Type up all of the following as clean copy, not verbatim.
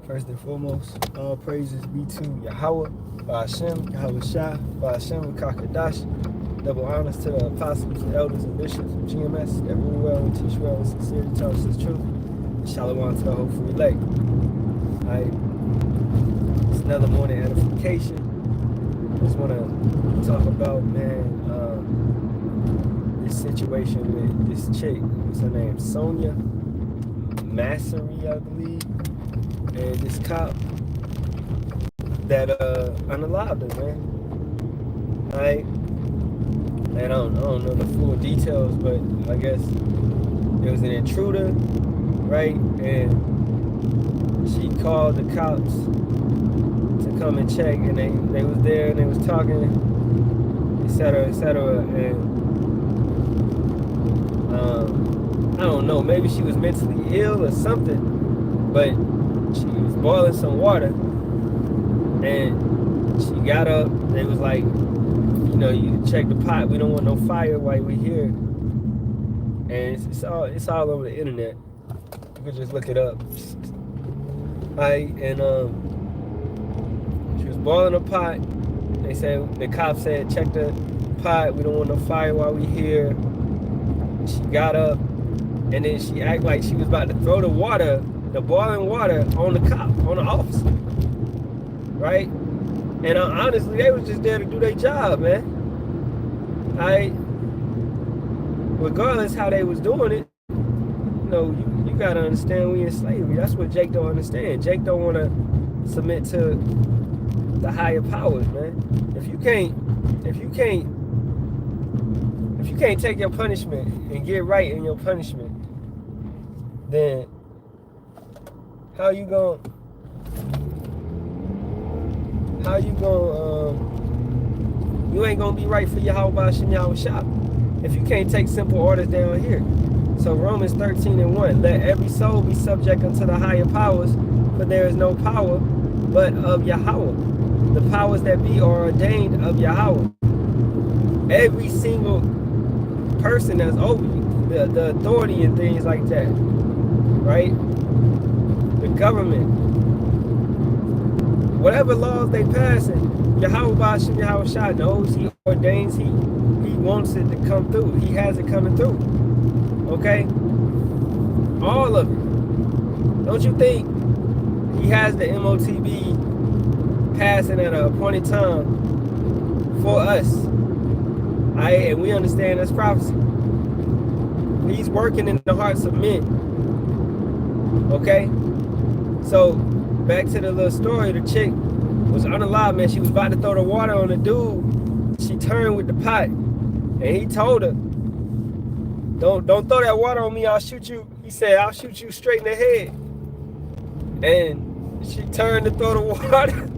First and foremost, all praises be to Yahawah, Bahasham, Yahawashi, Bahasham, Kakadash. Double honors to the apostles, the elders, and bishops of GMS that rule well and teach well and sincerely tell us the truth. And Shalawam to the hopeful elect. Alright, it's another morning edification. Just want to talk about, this situation with this chick. What's her name? Sonia Massery, I believe. And this cop that unalived her, man. Alright. And I don't know the full details, but I guess it was an intruder, right? And she called the cops to come and check, and they was there and they was talking, etc., etc. And I don't know, maybe she was mentally ill or something, but she was boiling some water, and she got up. They was like, you know, you check the pot. We don't want no fire while we're here. And it's all over the internet. You can just look it up. And she was boiling a pot. They said, the cop said, check the pot. We don't want no fire while we're here. She got up, and then she acted like she was about to throw the boiling water on the cop, on the officer, right? And honestly, they was just there to do their job, man. Regardless how they was doing it, you know, you gotta understand we in slavery. That's what Jake don't understand. Jake don't want to submit to the higher powers, man. If you can't take your punishment and get right in your punishment, then how you gonna you ain't gonna be right for Yahawah Bahasham Yahawashi if you can't take simple orders down here. So Romans 13:1, let every soul be subject unto the higher powers, for there is no power but of Yahawah. The powers that be are ordained of Yahawah. Every single person that's over you, the authority and things like that, right? The government, whatever laws they passing, Yahawah Bahasham Yahawashi knows, he ordains, he wants it to come through. He has it coming through. Okay? All of it. Don't you think he has the MOTB passing at an appointed time for us? And we understand that's prophecy. He's working in the hearts of men. Okay? So, back to the little story. The chick was unalive, man. She was about to throw the water on the dude. She turned with the pot, and he told her, don't throw that water on me, I'll shoot you. He said, I'll shoot you straight in the head. And she turned to throw the water,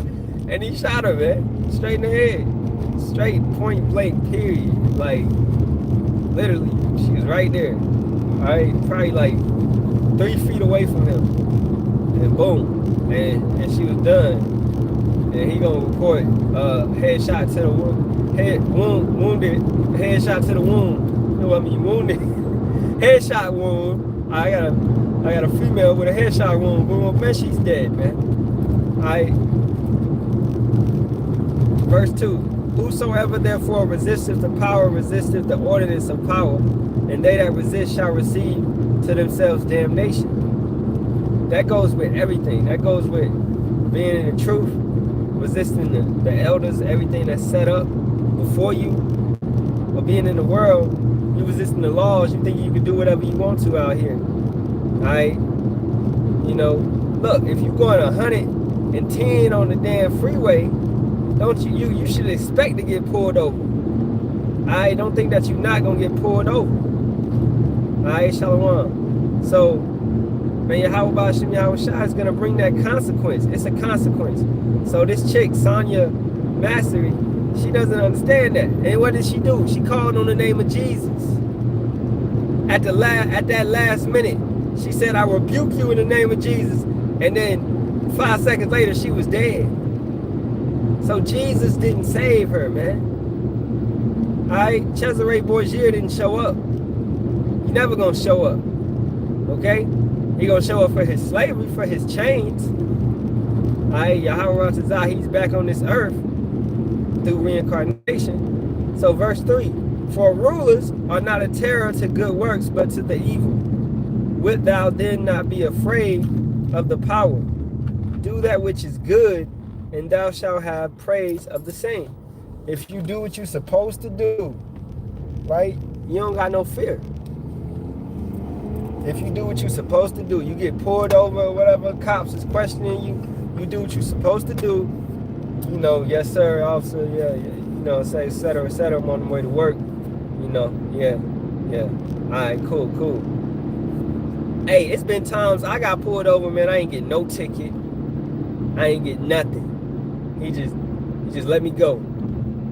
and he shot her, man, straight in the head. Straight, point blank, period. Like, literally, she was right there. All right, probably like 3 feet away from him. And boom, and she was done. And he gonna report headshot to the wounded, headshot to the wound. You know what I mean, wounded, headshot wound. I got a female with a headshot wound. Boom, man, she's dead, man. Verse 2. Whosoever therefore resisteth the power, resisteth the ordinance of power, and they that resist shall receive to themselves damnation. That goes with everything. That goes with being in the truth, resisting the elders, everything that's set up before you, or being in the world, you resisting the laws, you think you can do whatever you want to out here. Alright? You know, look, if you're going 110 on the damn freeway, don't you should expect to get pulled over. I don't think that you're not gonna get pulled over. Alright, Shalawam. So, man, Yahawah Bahasham Yahawashi is gonna bring that consequence. It's a consequence. So this chick, Sonia Massery, she doesn't understand that. And what did she do? She called on the name of Jesus. At that last minute, she said, I rebuke you in the name of Jesus. And then 5 seconds later, she was dead. So Jesus didn't save her, man. Alright, Cesare Borgia didn't show up. He never gonna show up. Okay? He gonna show up for his slavery, for his chains. Yahawah, he's back on this earth through reincarnation. So verse 3, for rulers are not a terror to good works, but to the evil. Wilt thou then not be afraid of the power? Do that which is good, and thou shalt have praise of the same. If you do what you're supposed to do, right, you don't got no fear. If you do what you're supposed to do, you get pulled over or whatever, cops is questioning you, you do what you're supposed to do, you know, yes sir, officer, yeah, you know, say, et cetera, I'm on the way to work, you know, yeah, all right, cool. Hey, it's been times I got pulled over, man, I ain't get no ticket, I ain't get nothing. He just let me go,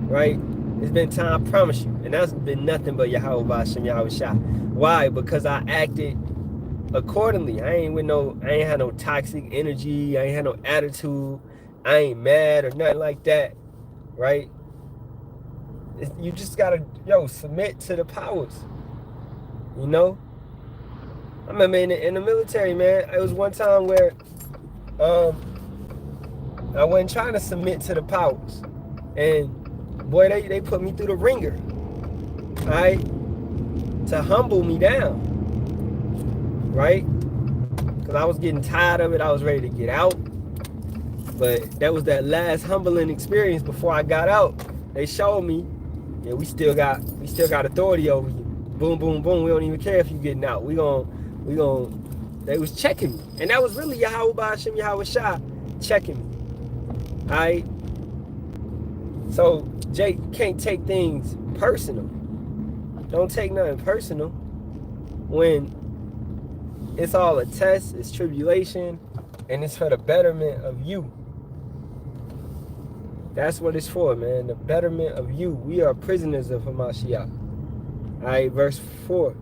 right? It's been time, I promise you, and that's been nothing but Yahawah, Bahasham, Yahawashi. Why? Because I acted accordingly. I ain't had no toxic energy. I ain't had no attitude. I ain't mad or nothing like that, right? You just gotta, submit to the powers, you know? I remember in the military, man, it was one time where I wasn't trying to submit to the powers. And boy, they put me through the ringer, right? To humble me down, right? Because I was getting tired of it. I was ready to get out. But that was that last humbling experience before I got out. They showed me, yeah, we still got authority over you. Boom, boom, boom. We don't even care if you getting out. They was checking me. And that was really Yahawah, Bahasham, Yahawashi checking me. All right? So, Jake, you can't take things personal. Don't take nothing personal when it's all a test, it's tribulation, and it's for the betterment of you. That's what it's for, man. The betterment of you. We are prisoners of Hamashiach. All right, verse 4.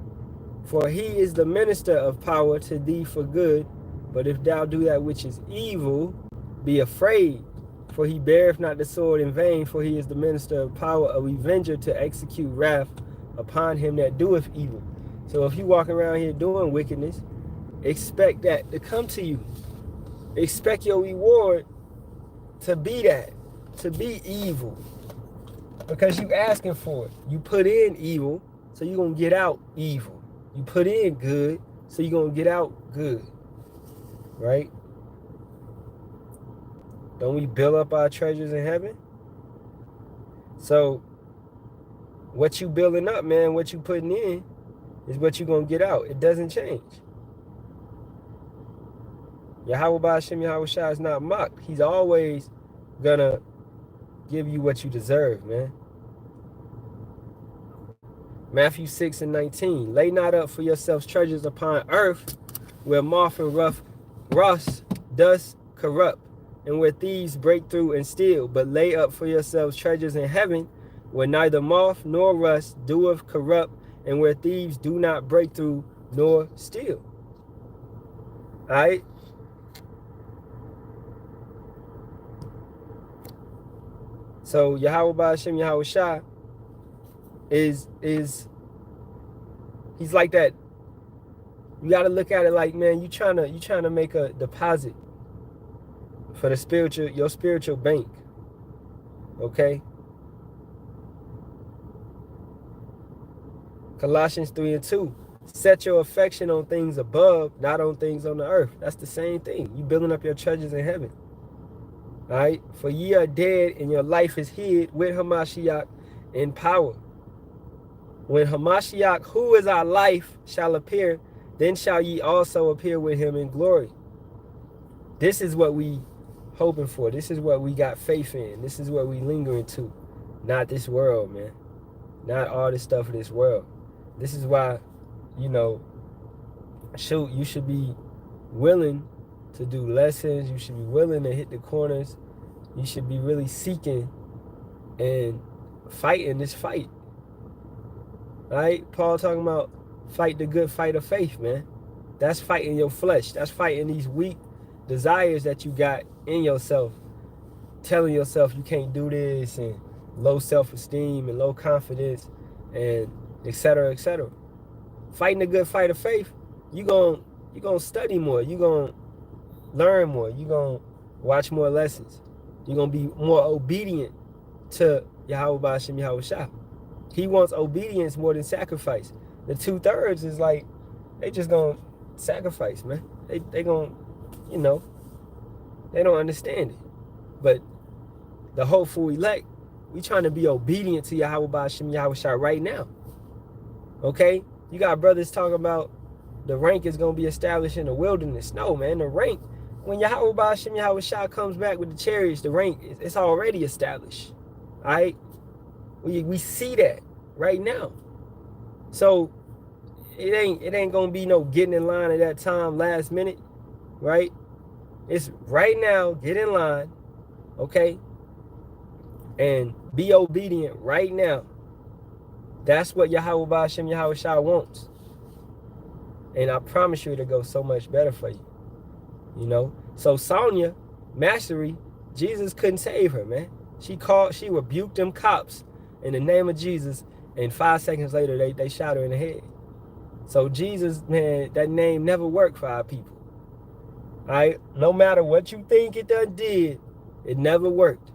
For he is the minister of power to thee for good, but if thou do that which is evil, be afraid. For he beareth not the sword in vain, for he is the minister of power, a revenger to execute wrath upon him that doeth evil. So if you walk around here doing wickedness, expect that to come to you. Expect your reward to be that, to be evil, because you asking for it. You put in evil, so you're going to get out evil. You put in good, so you're going to get out good, right? Don't we build up our treasures in heaven? So what you building up, man, what you putting in is what you're going to get out. It doesn't change. Yahawah, Bahasham, Yahawashi is not mocked. He's always going to give you what you deserve, man. Matthew 6:19. Lay not up for yourselves treasures upon earth, where moth and rust does corrupt, and where thieves break through and steal. But lay up for yourselves treasures in heaven, where neither moth nor rust doeth corrupt, and where thieves do not break through nor steal. All right? So Yahawah, Bahasham, Yahawashi is he's like that. You got to look at it like, man, you trying to make a deposit for your spiritual bank. Okay? Colossians 3:2. Set your affection on things above, not on things on the earth. That's the same thing. You building up your treasures in heaven. All right? For ye are dead, and your life is hid with Hamashiach in power. When Hamashiach, who is our life, shall appear, then shall ye also appear with him in glory. This is what we hoping for. This is what we got faith in. This is what we lingering to. Not this world, man. Not all this stuff of this world. This is why, you should be willing to do lessons. You should be willing to hit the corners. You should be really seeking and fighting this fight. All right? Paul talking about fight the good fight of faith, man. That's fighting your flesh. That's fighting these weak desires that you got in yourself. Telling yourself you can't do this, and low self-esteem and low confidence, and et cetera, et cetera. Fighting the good fight of faith, you're gonna study more. You're going to learn more. You're going to watch more lessons. You're going to be more obedient to Yahawah, Bahasham, Yahawashi. He wants obedience more than sacrifice. The 2/3 is like, they just going to sacrifice, man. They going to, you know, they don't understand it. But the hopeful elect, we trying to be obedient to Yahawah, Bahasham, Yahawashi right now. Okay? You got brothers talking about the rank is going to be established in the wilderness. No, man, the rank, when Yahawah, Bahasham, Yahawashi comes back with the chariots, the rank, it's already established. All right? We see that right now. So it ain't going to be no getting in line at that time last minute, right? It's right now, get in line, okay? And be obedient right now. That's what Yahawah, Bahasham, Yahawashi wants. And I promise you it'll go so much better for you. You know? So Sonya, Mastery, Jesus couldn't save her, man. She rebuked them cops in the name of Jesus, and 5 seconds later they shot her in the head. So Jesus, man, that name never worked for our people. All right? No matter what you think it done did, it never worked.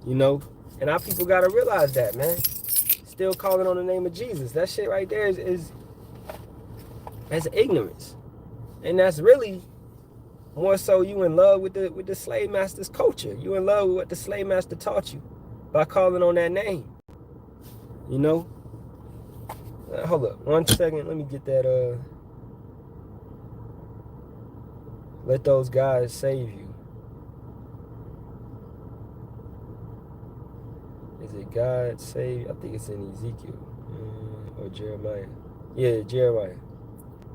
You know? And our people gotta realize that, man. Still calling on the name of Jesus. That shit right there is that's ignorance. And that's really more so you in love with the slave master's culture. You in love with what the slave master taught you by calling on that name. You know? Hold up 1 second. Let me get that let those guys save you. Is it God save? I think it's in Ezekiel or Jeremiah. Yeah, Jeremiah.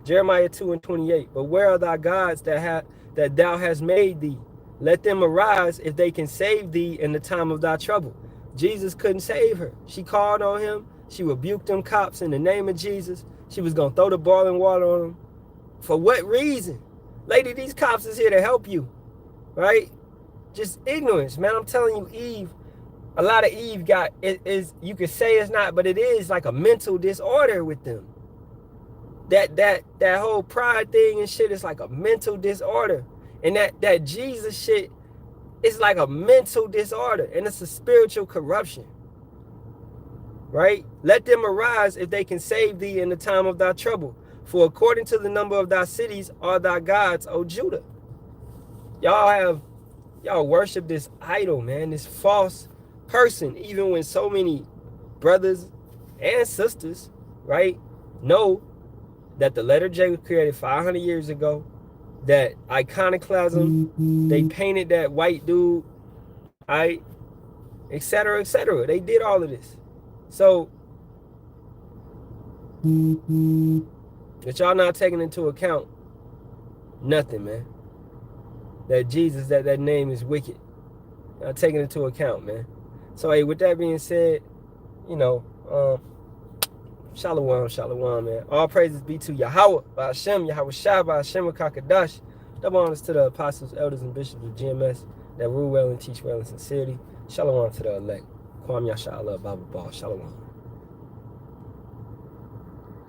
Jeremiah 2:28. But where are thy gods that thou hast made thee? Let them arise if they can save thee in the time of thy trouble. Jesus couldn't save her. She called on him. She rebuked them cops in the name of Jesus. She was going to throw the boiling water on them. For what reason? Lady, these cops is here to help you. Right? Just ignorance, man. I'm telling you, Eve, a lot of Eve got, you could say it's not, but it is like a mental disorder with them. That whole pride thing and shit is like a mental disorder. And that Jesus shit is like a mental disorder. And it's a spiritual corruption. Right? Let them arise if they can save thee in the time of thy trouble. For according to the number of thy cities are thy gods, O Judah. Y'all worship this idol, man. This false person. Even when so many brothers and sisters, right, know that the letter J was created 500 years ago, that iconoclasm, they painted that white dude, right, etc., etc. They did all of this. So, that y'all not taking into account nothing, man. That Jesus, that name is wicked. Not taking into account, man. So, hey, with that being said, you know, Shalawam, man. All praises be to Yahawah, Bahasham, Yahawashi, Bahasham, Kakadash. Double honors to the apostles, elders, and bishops of GMS that rule well and teach well in sincerity. Shalawam to the elect. Kwam Yasharahla, Baba Ball. Shalawam.